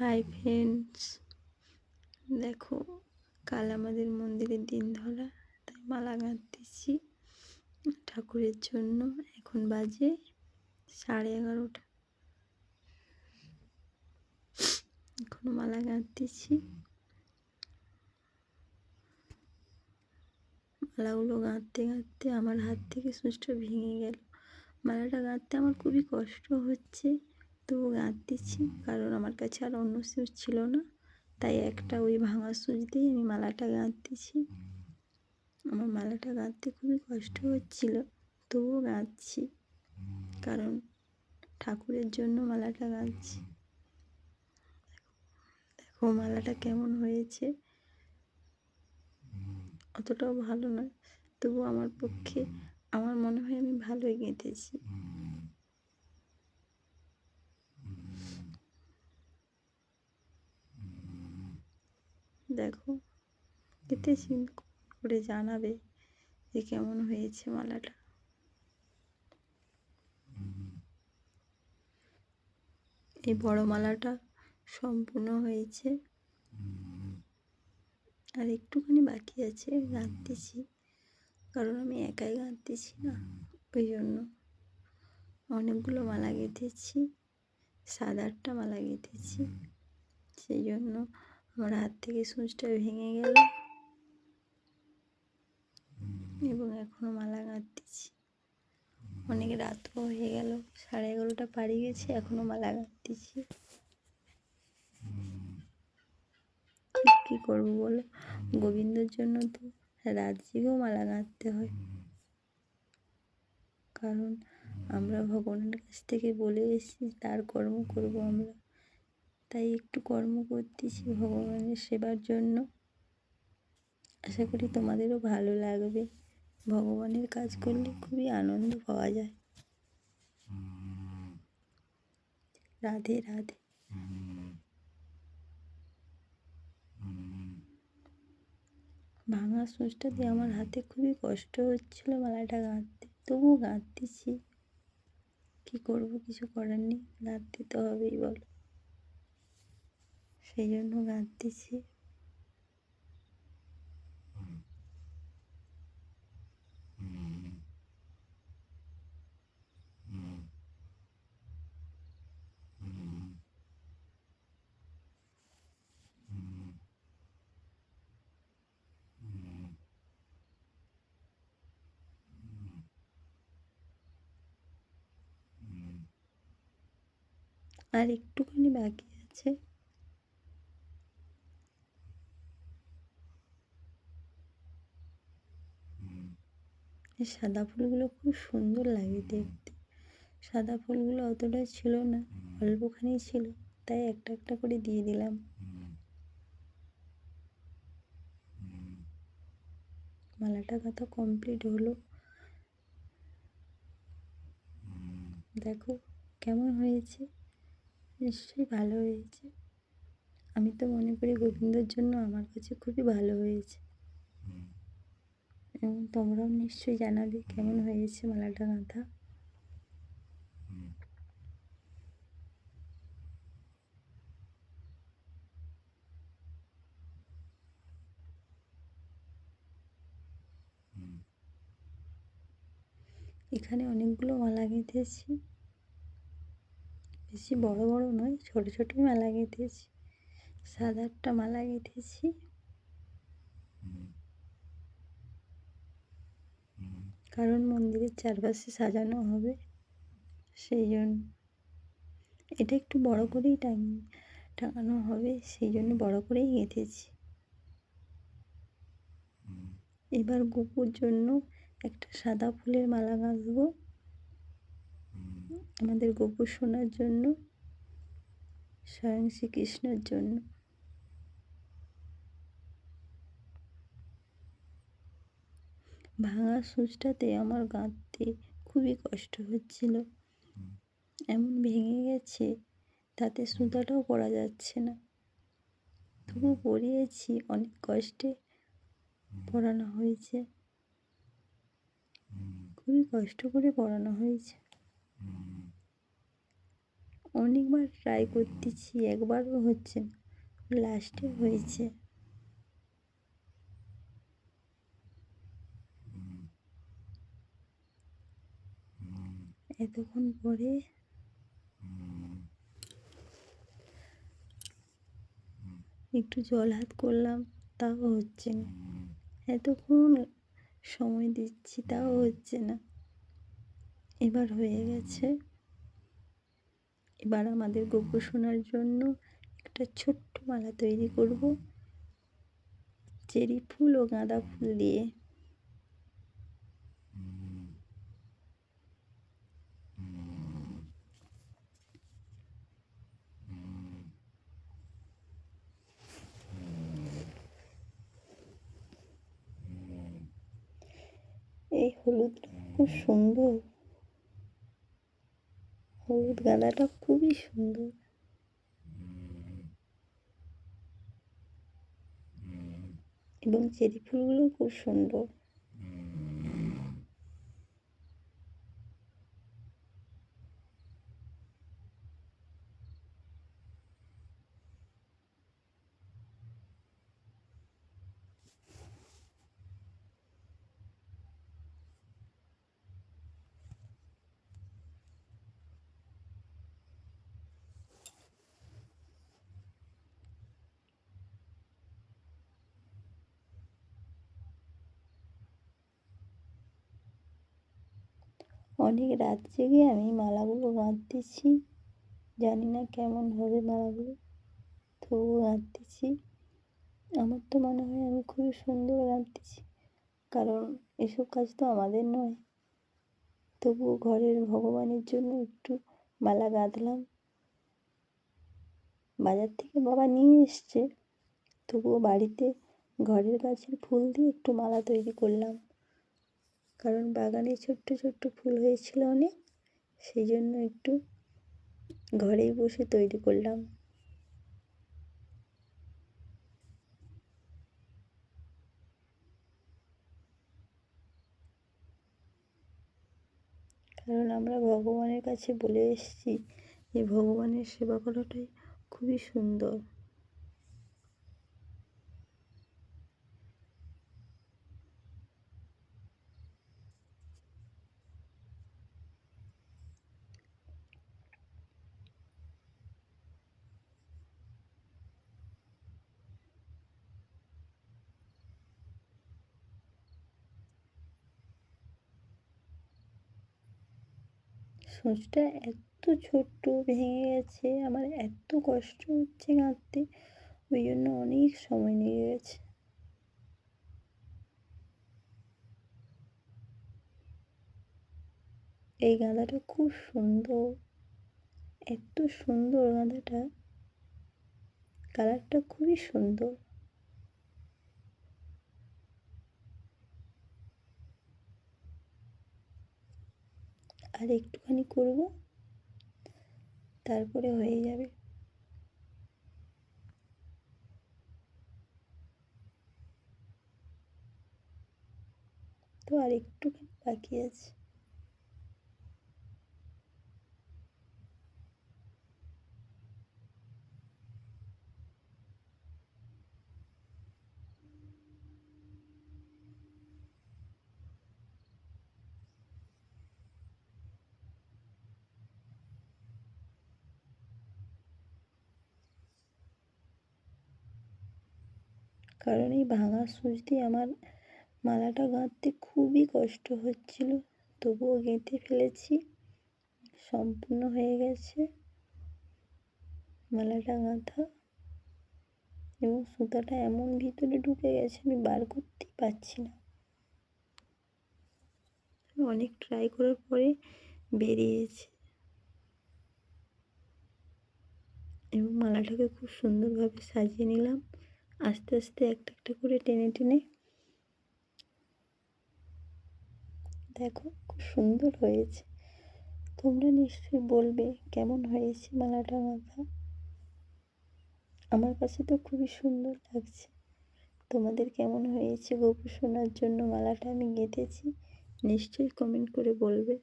Hi friends, দেখো কাল আমাদের মন্দিরের দিন ধরা, তাই মালা গাঁথতেছি ঠাকুরের জন্য। এখন বাজে 11:30। এখনো মালা গাঁথতেছি। মালাগুলো গাঁথতে গাঁথতে আমার হাত থেকে সুচটা ভেঙে গেল। মালাটা গাঁথতে আমার খুবই কষ্ট হচ্ছে, তবু গাঁথতেছি, কারণ আমার কাছে আর অন্য সুচ ছিল না। তাই একটা ওই ভাঙা সুচ দিয়ে আমি মালাটা গাঁথতেছি। আমার মালাটা গাঁথতে খুবই কষ্ট হচ্ছিল, তবুও গাঁথছি, কারণ ঠাকুরের জন্য মালাটা গাঁথছি। দেখো মালাটা কেমন হয়েছে। অতটাও ভালো নয়, তবু আমার পক্ষে আমার মনে হয় আমি ভালোই গেঁথেছি। দেখো গেঁথেছি, করে জানাবে যে কেমন হয়েছে মালাটা। এই বড় মালাটা সম্পূর্ণ হয়েছে, আর একটুখানি বাকি আছে, গাঁথতেছি, কারণ আমি একাই গাঁথতেছি না, ওই জন্য। অনেকগুলো মালা গেঁথেছি, 7-8টা মালা গেঁথেছি, সেই জন্য আমার হাত থেকে সূচটা ভেঙে গেল এবং এখনো মালা গাঁথতেছি। অনেক রাতও হয়ে গেল, 11:30 পাড়ি গেছে, এখনো মালা গাঁথতেছি। কি করবো বলো, গোবিন্দর জন্য তো রাত জেগেও মালা গাঁথতে হয়, কারণ আমরা ভগবানের কাছ থেকে বলে এসেছি তার কর্ম করব আমরা, তাই একটু কর্ম করতেছি ভগবানের সেবার জন্য। আশা করি তোমাদেরও ভালো লাগবে। ভগবানের কাজ করলে খুবই আনন্দ পাওয়া যায়। রাধে রাধে। ভাঙা সূচটা দিয়ে আমার হাতে খুবই কষ্ট হচ্ছিল মালাটা গাঁথতে, তবুও গাঁথতেছি। কি করব, কিছু করার নেই, গাঁথতে তো হবেই বলো, সেই জন্য গাঁথতেছি। আর একটুখানি বাকি আছে। এই সাদা ফুলগুলো খুব সুন্দর লাগে দেখতে। সাদা ফুলগুলো অতটা ছিল না, অল্পখানি ছিল, তাই একটা একটা করে দিয়ে দিলাম। মালাটা গাঁথা কমপ্লিট হলো। দেখো কেমন হয়েছে, নিশ্চয়ই ভালো হয়েছে। আমি তো মনে করি গোবিন্দর জন্য আমার কাছে খুবই ভালো হয়েছে, এবং তোমরাও নিশ্চয়ই জানাবে কেমন হয়েছে মালাটা গাঁথা। এখানে অনেকগুলো মালা গেঁথেছি, বেশি বড় বড় নয়, ছোট ছোটই মালা গেঁথেছি। 7-8টা মালা গেঁথেছি, কারণ মন্দিরের চারপাশে সাজানো হবে, সেই জন্য। এটা একটু বড় করেই টাঙানো হবে, সেই জন্য বড় করেই গেঁথেছি। এবার গোপুর জন্য একটা সাদা ফুলের মালা গাঁথবো, আমাদের গোপু সোনার জন্য, স্বয়ং শ্রীকৃষ্ণের জন্য। ভাঙা সূচটাতে আমার গাঁথতে খুবই কষ্ট হচ্ছিল, এমন ভেঙে গেছে তাতে সুতাটাও পরা যাচ্ছে না, তবু পরিয়েছি, অনেক কষ্টে পরানো হয়েছে, খুবই কষ্ট করে পরানো হয়েছে। অনেকবার ট্রাই করতেছি, একবারও হচ্ছে না। লাস্টে হয়েছে। এতক্ষণ পরে একটু জল হাত করলাম, তাও হচ্ছে না। এতক্ষণ সময় দিচ্ছি, তাও হচ্ছে না। এবার হয়ে গেছে। এবার আমাদের গোপু সোনার জন্য একটা ছোট্ট মালা তৈরি করব, চেরি ফুল ও গাঁদা ফুল দিয়ে। এই হলুদটা খুব সুন্দর, হলুদ গাঁদাটা খুবই সুন্দর। এবং চেরি ফুলগুলো খুব সুন্দর। অনেক রাত জেগে আমি মালাগুলো গাঁথতেছি। জানি না কেমন হবে মালাগুলো, তবুও গাঁথতেছি। আমার তো মনে হয় আমি খুবই সুন্দর গাঁথতেছি, কারণ এসব কাজ তো আমাদের নয়। তবুও ঘরের ভগবানের জন্য একটু মালা গাঁথলাম। বাজার থেকে বাবা নিয়ে এসছে, তবুও বাড়িতে ঘরের গাছের ফুল দিয়ে একটু মালা তৈরি করলাম। কারণ বাগানে ছোট্ট ছোট্ট ফুল হয়েছিল অনেক, সেই জন্য একটু ঘরেই বসে তৈরি করলাম। কারণ আমরা ভগবানের কাছে বলে এসেছি যে ভগবানের সেবা করাটাই খুবই সুন্দর। সূচটা এত ছোট্ট ভেঙে গেছে, আমার এত কষ্ট হচ্ছে গাঁথতে, ওই জন্য অনেক সময় লেগে গেছে। এই গাঁদাটা খুব সুন্দর, এত সুন্দর গাঁদাটা, কালারটা খুবই সুন্দর। আর একটুখানি করব, তারপরে হয়ে যাবে। তো আর একটুখানি বাকি আছে। কারণ এই ভাঙা সূচ দিয়ে আমার মালাটা গাঁথতে খুবই কষ্ট হচ্ছিল, তবুও গেঁথে ফেলেছি। সম্পূর্ণ হয়ে গেছে মালাটা গাঁথা, এবং সুতাটা এমন ভিতরে ঢুকে গেছে আমি বার করতেই পারছি না। অনেক ট্রাই করার পরে বেরিয়েছে, এবং মালাটাকে খুব সুন্দরভাবে সাজিয়ে নিলাম। আস্তে আস্তে একটা একটা করে টেনে টেনে, দেখো খুব সুন্দর হয়েছে। তোমরা নিশ্চয়ই বলবে কেমন হয়েছে মালাটা গাঁথা। আমার কাছে তো খুবই সুন্দর লাগছে। তোমাদের কেমন হয়েছে গোপু সোনার জন্য মালাটা আমি গেঁথেছি, নিশ্চয়ই কমেন্ট করে বলবে।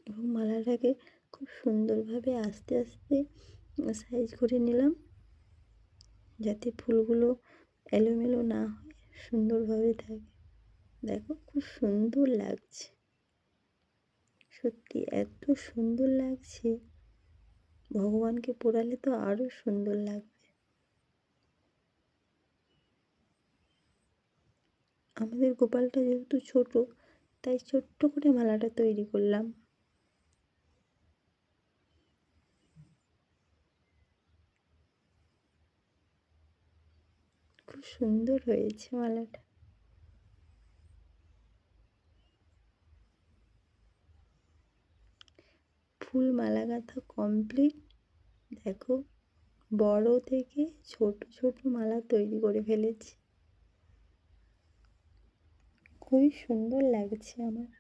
এবং মালাটাকে খুব সুন্দরভাবে আস্তে আস্তে সাইজ করে নিলাম, যাতে ফুলগুলো এলোমেলো না হয়, সুন্দরভাবে থাকে। দেখো খুব সুন্দর লাগছে, সত্যি এত সুন্দর লাগছে, ভগবানকে পোড়ালে তো আরও সুন্দর লাগবে। আমাদের গোপালটা যেহেতু ছোট, তাই ছোট্ট করে মালাটা তৈরি করলাম। খুব সুন্দর হয়েছে মালাটা। ফুল মালা গাঁথা কমপ্লিট। দেখো বড় থেকে ছোট ছোট মালা তৈরি করে ফেলেছি। খুবই সুন্দর লাগছে আমার।